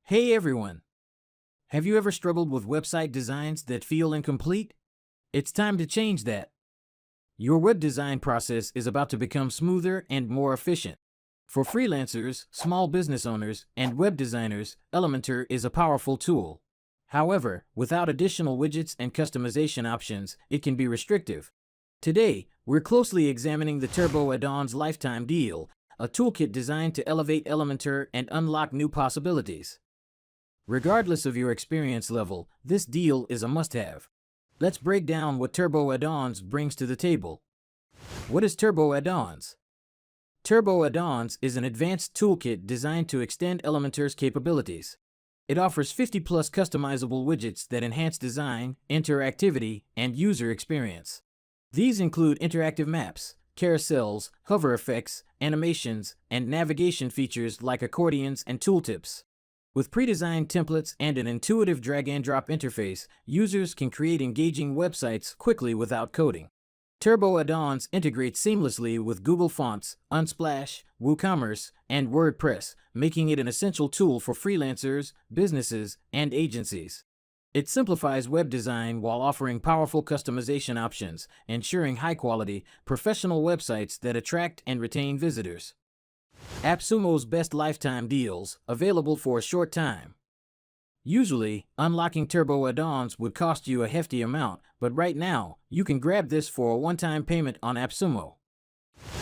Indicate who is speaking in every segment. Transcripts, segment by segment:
Speaker 1: Hey everyone! Have you ever struggled with website designs that feel incomplete? It's time to change that. Your web design process is about to become smoother and more efficient. For freelancers, small business owners, and web designers, Elementor is a powerful tool. However, without additional widgets and customization options, it can be restrictive. Today, we're closely examining the Turbo Addons Lifetime Deal, a toolkit designed to elevate Elementor and unlock new possibilities. Regardless of your experience level, this deal is a must-have. Let's break down what Turbo Addons brings to the table. What is Turbo Addons? Turbo Addons is an advanced toolkit designed to extend Elementor's capabilities. It offers 50-plus customizable widgets that enhance design, interactivity, and user experience. These include interactive maps, carousels, hover effects, animations, and navigation features like accordions and tooltips. With pre-designed templates and an intuitive drag-and-drop interface, users can create engaging websites quickly without coding. Turbo Addons integrates seamlessly with Google Fonts, Unsplash, WooCommerce, and WordPress, making it an essential tool for freelancers, businesses, and agencies. It simplifies web design while offering powerful customization options, ensuring high-quality, professional websites that attract and retain visitors. AppSumo's best lifetime deals, available for a short time. Usually, unlocking Turbo Addons would cost you a hefty amount, but right now, you can grab this for a one-time payment on AppSumo.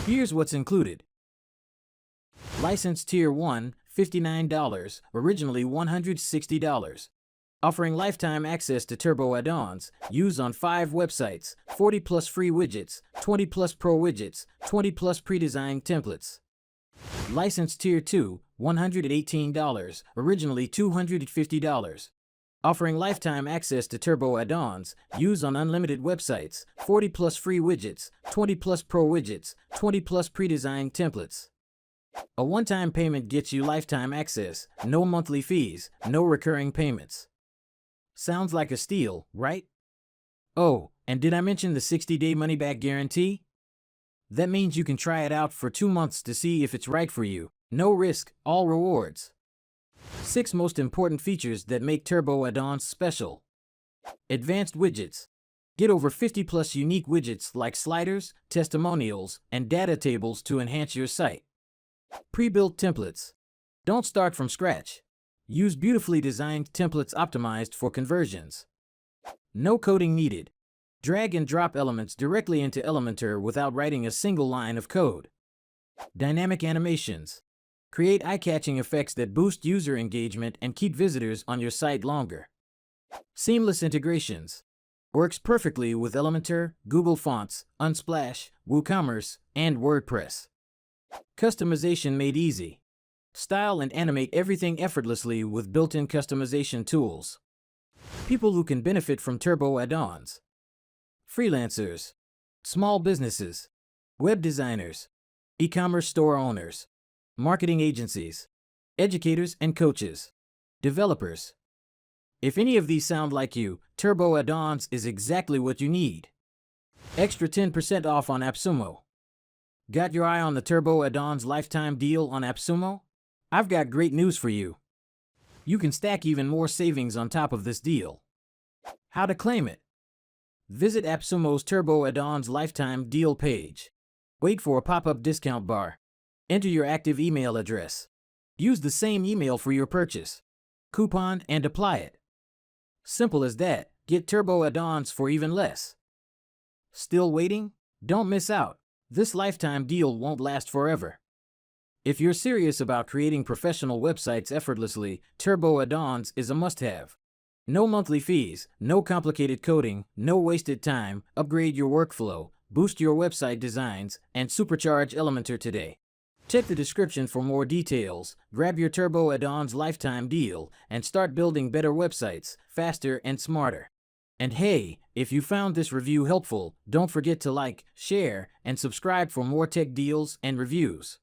Speaker 1: Here's what's included. License Tier 1, $59, originally $160. Offering lifetime access to Turbo Addons, used on 5 websites, 40-plus free widgets, 20-plus pro widgets, 20-plus pre-designed templates. License Tier 2, $118, originally $250. Offering lifetime access to Turbo Addons, used on unlimited websites, 40-plus free widgets, 20-plus pro widgets, 20-plus pre-designed templates. A one-time payment gets you lifetime access, no monthly fees, no recurring payments. Sounds like a steal, right? Oh, and did I mention the 60-day money-back guarantee? That means you can try it out for 2 months to see if it's right for you. No risk, all rewards. 6 most important features that make Turbo Addons special. Advanced widgets. Get over 50-plus unique widgets like sliders, testimonials, and data tables to enhance your site. Pre-built templates. Don't start from scratch. Use beautifully designed templates optimized for conversions. No coding needed. Drag and drop elements directly into Elementor without writing a single line of code. Dynamic animations. Create eye-catching effects that boost user engagement and keep visitors on your site longer. Seamless integrations. Works perfectly with Elementor, Google Fonts, Unsplash, WooCommerce, and WordPress. Customization made easy. Style and animate everything effortlessly with built-in customization tools. People who can benefit from Turbo Addons. Freelancers, small businesses, web designers, e-commerce store owners, marketing agencies, educators and coaches, developers. If any of these sound like you, Turbo Addons is exactly what you need. Extra 10% off on AppSumo. Got your eye on the Turbo Addons lifetime deal on AppSumo? I've got great news for you. You can stack even more savings on top of this deal. How to claim it? Visit AppSumo's Turbo Addons Lifetime Deal page. Wait for a pop-up discount bar. Enter your active email address. Use the same email for your purchase. Coupon and apply it. Simple as that. Get Turbo Addons for even less. Still waiting? Don't miss out. This lifetime deal won't last forever. If you're serious about creating professional websites effortlessly, Turbo Addons is a must-have. No monthly fees, no complicated coding, no wasted time. Upgrade your workflow, boost your website designs, and supercharge Elementor today. Check the description for more details, grab your Turbo Addons lifetime deal, and start building better websites, faster and smarter. And hey, if you found this review helpful, don't forget to like, share, and subscribe for more tech deals and reviews.